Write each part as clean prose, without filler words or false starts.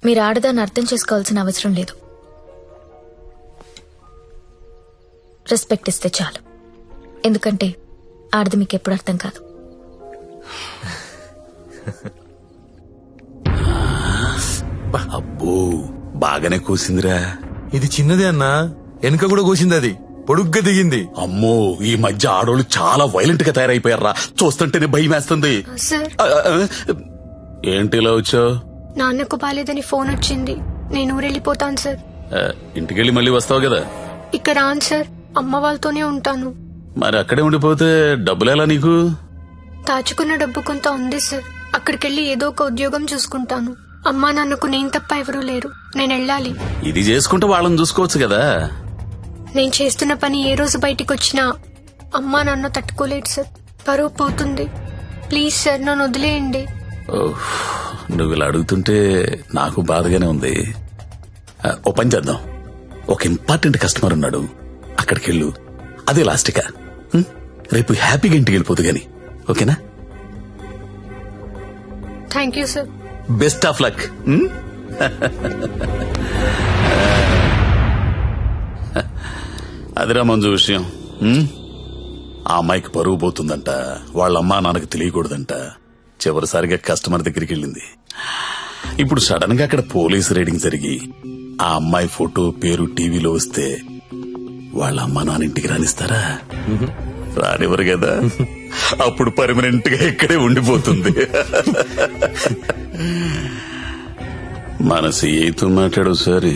మీరు ఆడదాన్ని అర్థం చేసుకోవాల్సిన అవసరం లేదు. రెస్పెక్ట్ ఇస్తే చాలు. ఎందుకంటే ఆడది మీకు ఎప్పుడు అర్థం కాదు. అబ్బో బాగానే కూసిందిరా. ఇది చిన్నదే అన్నా, వెనుక కూడా కూసింది, అది పొడుగ్గా దిగింది. అమ్మో ఈ మధ్య ఆడోళ్ళు చాలా వైలెంట్ గా తయారైపోయారా, చూస్తుంటేనే భయం వేస్తుంది. ఏంటి ఇలా వచ్చావు? నాన్నకు బాలేదని ఫోన్ వచ్చింది, నేను ఊరెళ్ళిపోతాను సార్. ఇంటికెళ్ళి మళ్ళీ వస్తావు కదా? ఇక్కడ రాను సార్, అమ్మ వాళ్ళతోనే ఉంటాను. మరి అక్కడే ఉండిపోతే డబ్బులు ఎలా నీకు? దాచుకున్న డబ్బు కొంత ఉంది సార్, అక్కడికెళ్ళి ఏదో ఒక ఉద్యోగం చూసుకుంటాను. అమ్మా నాన్నకు నేను తప్ప ఎవరూ లేరు, నేను వెళ్ళాలి. ఇది చేసుకుంటే వాళ్ళని చూసుకోవచ్చు కదా. నేను చేస్తున్న పని ఏ రోజు బయటికి వచ్చినా అమ్మా నాన్న తట్టుకోలేడు సార్, పరువు పోతుంది. ప్లీజ్ సార్ నన్ను వదిలేయండి. నువ్వు ఇలా అడుగుతుంటే నాకు బాధగానే ఉంది. ఓ పని చేద్దాం, ఒక ఇంపార్టెంట్ కస్టమర్ ఉన్నాడు, అక్కడికి వెళ్ళు. అదే లాస్ట్గా రేపు హ్యాపీగా ఇంటికి వెళ్ళిపోదు గాని, ఓకేనా? Thank you sir. Best of luck. అదిరా మంజు విషయం. ఆ అమ్మాయికి పరువు పోతుందంట, వాళ్ళ అమ్మా నాన్నకు తెలియకూడదంట. చివరిసారిగా కస్టమర్ దగ్గరికి వెళ్ళింది. ఇప్పుడు సడన్ గా అక్కడ పోలీసు రైడింగ్ జరిగి ఆ అమ్మాయి ఫోటో పేరు టీవీలో వస్తే వాళ్ళ అమ్మా నాన్న ఇంటికి రానిస్తారా? రానివ్వరు కదా. అప్పుడు పర్మనెంట్ గా ఇక్కడే ఉండిపోతుంది. మన సీఐతో మాట్లాడు సరే.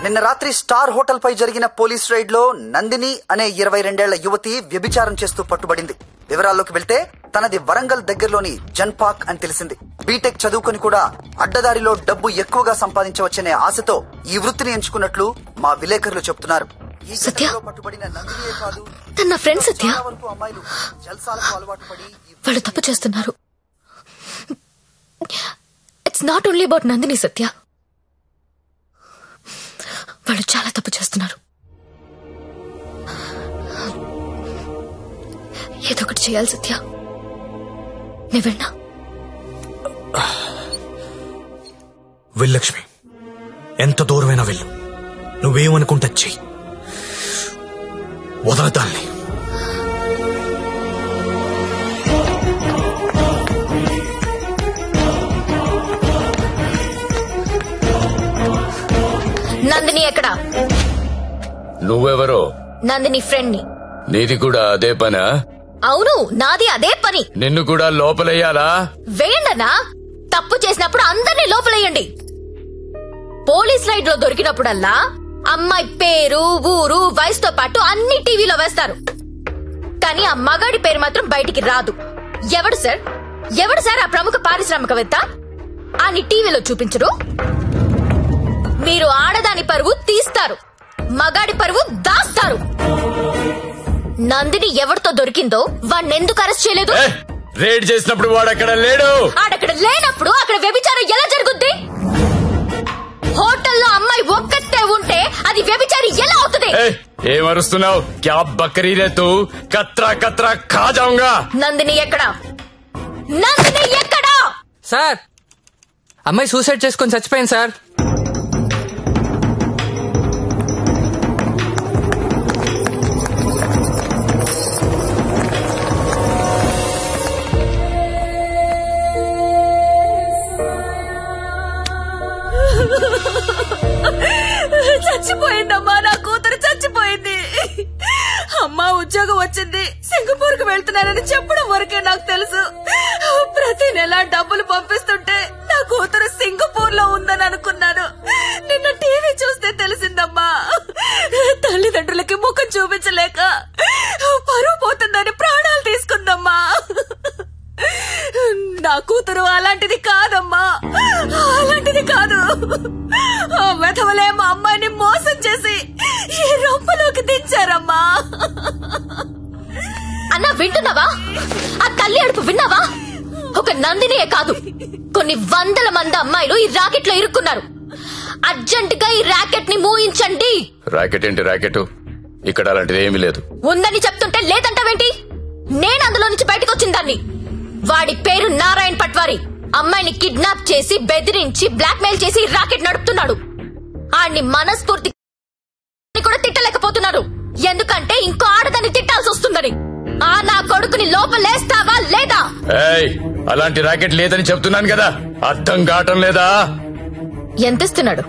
నిన్న రాత్రి స్టార్ హోటల్ పై జరిగిన పోలీస్ రైడ్ లో నందిని అనే 22 ఏళ్ల యువతి వ్యభిచారం చేస్తూ పట్టుబడింది. వివరాల్లోకి వెళ్తే తనది వరంగల్ దగ్గరలోని జన్పాక్ అని తెలిసింది. బీటెక్ చదువుకొని కూడా అడ్డదారిలో డబ్బు ఎక్కువగా సంపాదించవచ్చనే ఆశతో ఈ వృత్తిని ఎంచుకున్నట్లు మా విలేకరులు చెప్తున్నారు. ఈ ఘటనలో పట్టుబడిన నందినియే కాదు, చాలా వరకు అమ్మాయిలు జల్సాలకు అలవాటు పడి వాళ్ళు తప్పు చేస్తున్నారు. It's not only about Nandini Satya, వాళ్ళు చాలా తప్పు చేస్తున్నారు. ఏదో ఒకటి చేయాలి సత్య. నేను వెళ్ళనా? వెళ్ళక్ష్మి, ఎంత దూరమైనా వెళ్ళు. నువ్వేమనుకుంటా చెయ్యి, వదలదాన్ని. నందిని ఎక్కడా? నువ్వెవరో? నందిని ఫ్రెండ్ ని. నీది కూడా అదే పనా? అవును, నాది అదే పని. నిన్ను కూడా లోపలయ్యాలా? వేయండన్నా, తప్పు చేసినప్పుడు అందరినీ లోపలయ్యండి. పోలీస్ రైడ్ లో దొరికినప్పుడల్లా అమ్మాయి పేరు, ఊరు, వయసుతో పాటు అన్ని టీవీలో వేస్తారు. కానీ ఆ మగాడి పేరు మాత్రం బయటికి రాదు. ఎవడు సార్ ఆ ప్రముఖ పారిశ్రామికవేత్త? అని టీవీలో చూపించరు. మీరు ఆడదాని పరువు తీస్తారు, మగాడి పరువు దాస్తారు. నందిని ఎవరితో దొరికిందో వాణ్ణెందుకు అరెస్ట్ చేయలేదు? రేడ్ చేసినప్పుడు వాడు అక్కడ లేడు. ఆడక్కడ లేనప్పుడు అక్కడ వ్యభిచారం ఎలా జరుగుద్ది? హోటల్లో అమ్మాయి ఒక్కతే ఉంటే అది వ్యభిచారి ఎలా అవుతుంది? ఏమరుస్తున్నావు? క్యా బకరీ రే తూ? కత్రా కత్రా ఖా జాऊंगा. నందిని ఎక్కడా? నందిని ఎక్కడా? సార్, అమ్మాయి సూసైడ్ చేసుకొని చచ్చిపోయింది సార్. చచ్చిపోయిందమ్మా, నా కూతురు చచ్చిపోయింది. అమ్మా ఉద్యోగం వచ్చింది, సింగపూర్ కు వెళ్తున్నానని చెప్పడం వరకే నాకు తెలుసు. ప్రతి నెల డబ్బులు పంపిస్తుంటే నా కూతురు సింగపూర్ లో ఉందని అనుకున్నాను. నిన్న టీవీ చూస్తే తెలిసిందమ్మా. తల్లిదండ్రులకి ముఖం చూపించలేక పరువు పోతుందని ప్రాణాలు తీసుకుందమ్మా. నా కూతురు అలాంటిది కాదమ్మా, అలాంటిది కాదు. ఒక నందినియే కాదు, కొన్ని వందల మంది అమ్మాయిలు ఈ రాకెట్ లో ఇరుక్కున్నారు. అర్జెంట్ గా ఈ రాకెట్ ని మూయించండి. రాకెట్ ఏంటి రాకెట్? ఇక్కడ అలాంటిది ఏమీ లేదు. ఉందని చెప్తుంటే లేదంటావేంటి? నేను అందులో నుంచి బయటకు వచ్చిన దాన్ని. వాడి పేరు నారాయణ్ పట్వారి. అమ్మాయిని కిడ్నాప్ చేసి బెదిరించి బ్లాక్ మెయిల్ చేసి రాకెట్ నడుపుతున్నాడు. ఆడిని మనస్ఫూర్తి కూడా తిట్టలేకపోతున్నారు, ఎందుకంటే ఇంకో ఆడదాన్ని తిట్టాల్సి వస్తుందని. ఆ నా కొడుకుని లోపలేస్తావా లేదా? అలాంటి రాకెట్ లేదని చెప్తున్నాను కదా, అర్థం కావటం లేదా? ఎంతిస్తున్నాడు?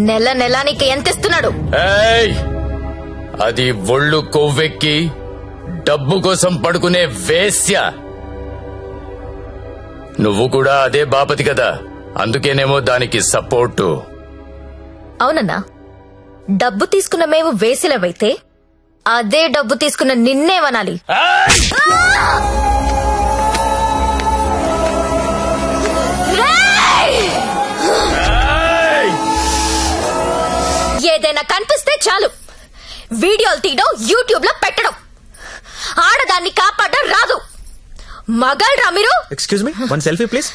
నెల నెలానికి ఎంతిస్తున్నాడు? అది ఒళ్ళు కొవ్వెక్కి డబ్బు కోసం పడుకునే వేశ్య. నువ్వు కూడా అదే బాపతి కదా, అందుకేనేమో దానికి సపోర్టు. అవునన్నా, డబ్బు తీసుకున్న మేము వేసిలవైతే అదే డబ్బు తీసుకున్న నిన్నేమనాలి? ఏదైనా కనిపిస్తే చాలు వీడియోలు తీయడం, యూట్యూబ్ లో పెట్టడం. ఆడదాన్ని కాపాడడం రాదు. మగాళ్ళరా మీరు? Excuse me, one selfie please.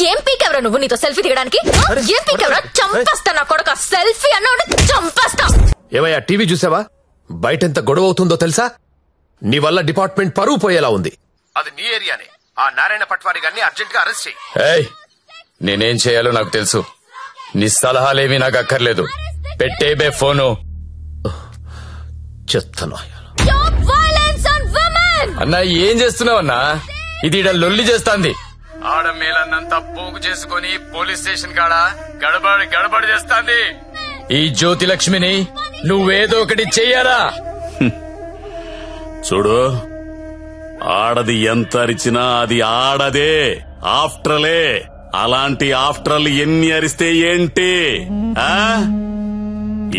ఏం పీకెవరా నువ్వు? నీతో సెల్ఫీ దిగడానికి ఏం పీకెవరా? చంపేస్తా నా కొడుకు. సెల్ఫీ అన్నాడు చంపేస్తా. ఏమయ్యా, టీవీ చూసావా? బయట ఎంత గొడవ అవుతుందో తెలుసా? నీ వల్ల డిపార్ట్మెంట్ పరువు పోయేలా ఉంది. అది నీ ఏరియానే. ఆ నారాయణ పట్వారి గారిని అర్జెంట్ గా అరెస్ట్ చేయి. నేనేం చేయాలో నాకు తెలుసు. నీ సలహాలేవి నాకు అక్కర్లేదు. పెట్టేబే ఫోను. చెత్తను అన్నా, ఏం చేస్తున్నావన్నా? ఇది ఈడ లొల్లి చేస్తాంది. ఆడమేలన్నంతా పోగు చేసుకుని పోలీస్ స్టేషన్ కాడ గడబడి చేస్తాంది. ఈ జ్యోతి లక్ష్మిని నువ్వేదో ఒకటి చెయ్యాలా? చూడు, ఆడది ఎంత అరిచినా అది ఆడదే, ఆఫ్టర్లే. అలాంటి ఆఫ్టర్లు ఎన్ని అరిస్తే ఏంటి?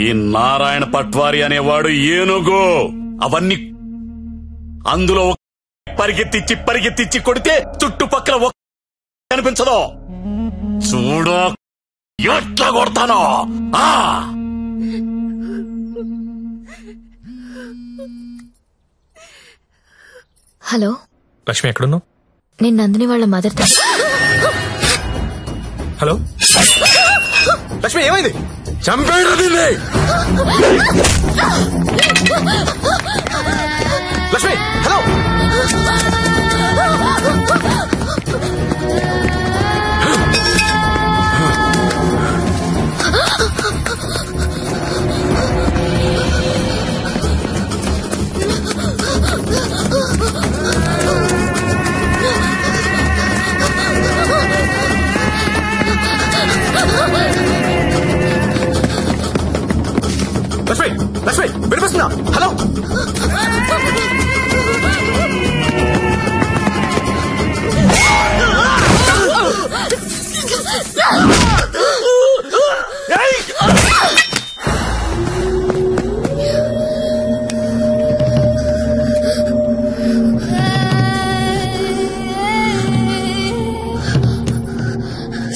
ఈ నారాయణ పట్వారి అనేవాడు ఏనుగు. అవన్నీ అందులో పరిగెత్తిచ్చి కొడితే చుట్టుపక్కల కనిపించదు. చూడు ఎట్లా కొడతానో. హలో లక్ష్మి, ఎక్కడున్నావు? నేను నందిని వాళ్ళ మదర్. హలో లక్ష్మి, ఏమైంది? చంపేడు దీన్ని. లక్ష్మి, హలో. లక్ష్మి, వినిపిస్తుందా? హలో.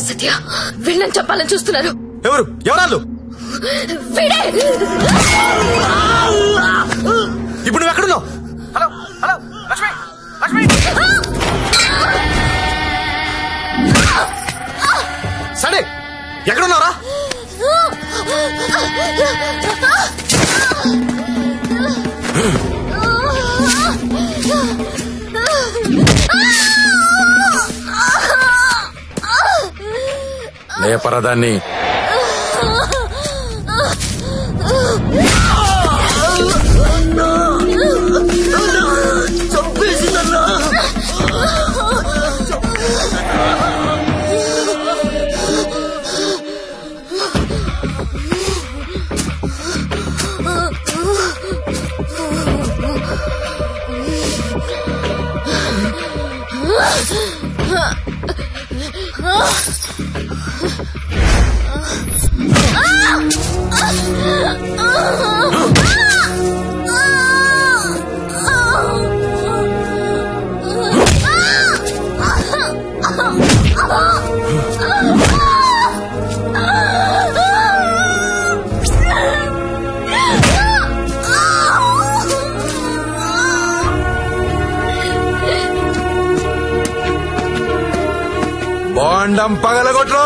సత్య, వీళ్ళని చెప్పాలని చూస్తున్నారు. ఎవరాళ్ళు? ఇప్పుడు నువ్వు ఎక్కడున్నావు? Hello hello Lakshmi, Lakshmi. సరే, ఎక్కడున్నారా? లేపరదాన్ని. మొండం పగలగొట్లో.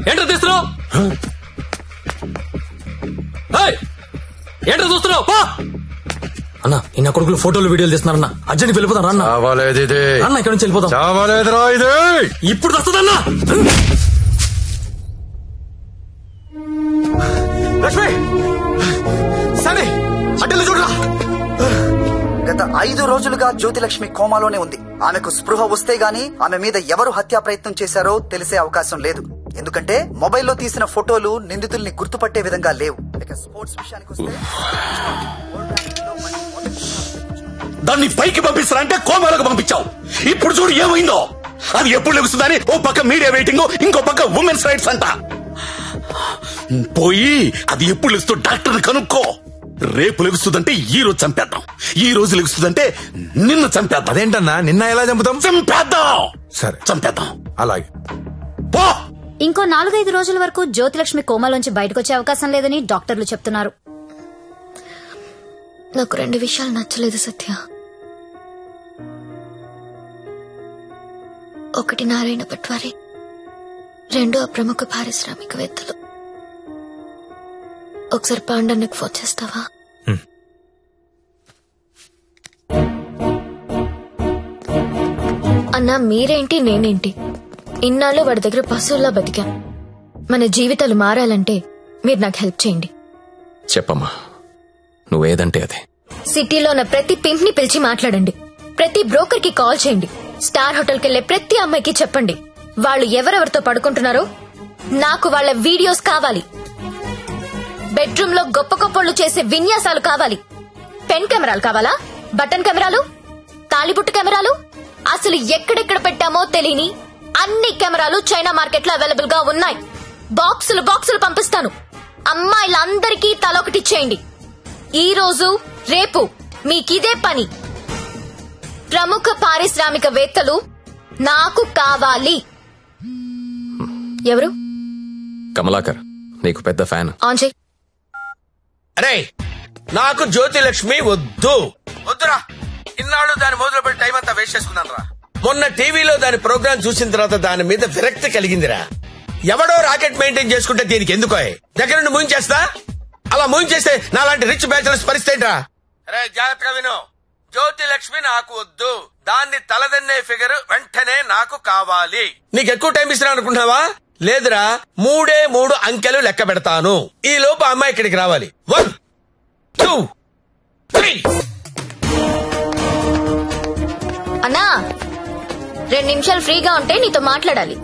ఏంటో తీస్తున్నావు? ఏంటో చూస్తున్నావు? అన్న ఈ కొడుకులు ఫోటోలు వీడియోలు తీస్తున్నారన్న. అర్జెంట్ వెళ్ళిపోతాం అన్న. చావాలేదు ఇది అన్న, ఇక్కడ నుంచి వెళ్ళిపోతాం. చావాలేదురా ఇది. ఇప్పుడు వస్తుందన్నా. లక్ష్మి సరే అడ్డలు చూడరా. గత 5 రోజులుగా జ్యోతిలక్ష్మి కోమాలోనే ఉంది. ఆమెకు స్పృహ వస్తే గానీ ఆమె మీద ఎవరు హత్యా ప్రయత్నం చేశారో తెలిసే అవకాశం లేదు. ఎందుకంటే మొబైల్లో తీసిన ఫోటోలు నిందితుల్ని గుర్తుపట్టే విధంగా లేవు. ఇక స్పోర్ట్స్ విషయానికి వస్తే దాన్ని పైకి పంపిస్తారంటే కోమాలకు పంపించావు. ఇప్పుడు చూడు ఏమైందో. అది ఎప్పుడు లెగుస్తుందని ఓ పక్క మీడియా వెయిటింగ్, ఇంకో పక్క ఉమెన్స్ రైట్స్ అంట. పోయి అది ఎప్పుడు లెగుస్తూ డాక్టర్ని కనుక్కో. రేపు లెగుస్తుందంటే ఈ రోజు చంపేద్దాం, ఈ రోజు లెగుస్తుందంటే నిన్న చంపేద్దాం. అదేంటన్నా నిన్న ఎలా చంపుతాం? చంపేద్దాం. సరే చంపేద్దాం. అలాగే. పో. ఇంకో 4-5 రోజుల వరకు జ్యోతిలక్ష్మి కోమాలోంచి బయటకొచ్చే అవకాశం లేదని డాక్టర్లు చెప్తున్నారు. నాకు 2 విషయాలు నచ్చలేదు సత్య. ఒకటి నారాయణ పట్వారి, 2 ప్రముఖ పారిశ్రామికవేత్తలు. ఒకసారి పాండన్నకు ఫోన్ చేస్తావా? అన్నా, మీరేంటి నేనేంటి, ఇన్నాళ్ళు వాడి దగ్గర పశువుల్లా బతికా. మన జీవితాలు మారాలంటే మీరు నాకు హెల్ప్ చేయండి. చెప్పమ్మా, నువ్వేదంటే అదే. సిటీలో ఉన్న ప్రతి పింప్ ని పిలిచి మాట్లాడండి. ప్రతి బ్రోకర్ కి కాల్ చేయండి. స్టార్ హోటల్ కెళ్లే ప్రతి అమ్మాయికి చెప్పండి వాళ్ళు ఎవరెవరితో పడుకుంటున్నారో నాకు వాళ్ళ వీడియోస్ కావాలి. బెడ్రూమ్ లో గొప్ప గొప్పళ్ళు చేసే విన్యాసాలు కావాలి. పెన్ కెమెరాలు కావాలా? బటన్ కెమెరాలు, తాళిబుట్టు కెమెరాలు, అసలు ఎక్కడెక్కడ పెట్టామో తెలియని అన్ని కెమెరాలు చైనా మార్కెట్ లో అవైలబుల్ గా ఉన్నాయి. బాక్సులు బాక్సులు పంపిస్తాను. అమ్మాయిలందరికీ తలొకటి చేయండి. ఈ రోజు రేపు మీకిదే పని. ప్రముఖ పారిశ్రామికవేత్తలు నాకు కావాలి. ఎవరు? కమలాకర్, నీకు పెద్ద ఫ్యాన్. ఆన్ చేయి. అరే, నాకు జ్యోతిలక్ష్మి వద్దు. వద్దురా. ఇన్నాళ్ళు దాని మొదలు పెట్టి టైం అంతా వేస్ట్ చేసుకున్నాను రా. మొన్న టీవీలో దాని ప్రోగ్రామ్ చూసిన తర్వాత దాని మీద విరక్తి కలిగిందిరా. ఎవడో రాకెట్ మెయింటైన్ చేసుకుంటే దీనికి ఎందుకో దగ్గర నుండి మూయించేస్తా. అలా మూయించేస్తే నాలాంటి రిచ్ బ్యాచులర్స్ పరిస్థితి రా. అరే, జాగ్రత్తగా విను. జ్యోతిలక్ష్మి నాకు వద్దు. దాన్ని తలదన్నే ఫిగర్ వెంటనే నాకు కావాలి. నీకు ఎక్కువ టైం ఇస్తున్నా అనుకుంటున్నావా? లేదురా, 3 అంకెలు లెక్క పెడతాను. ఈ లోపు అమ్మాయి ఇక్కడికి రావాలి. 1 2 3. అన్నా, 2 నిమిషాలు ఫ్రీగా ఉంటే నీతో మాట్లాడాలి.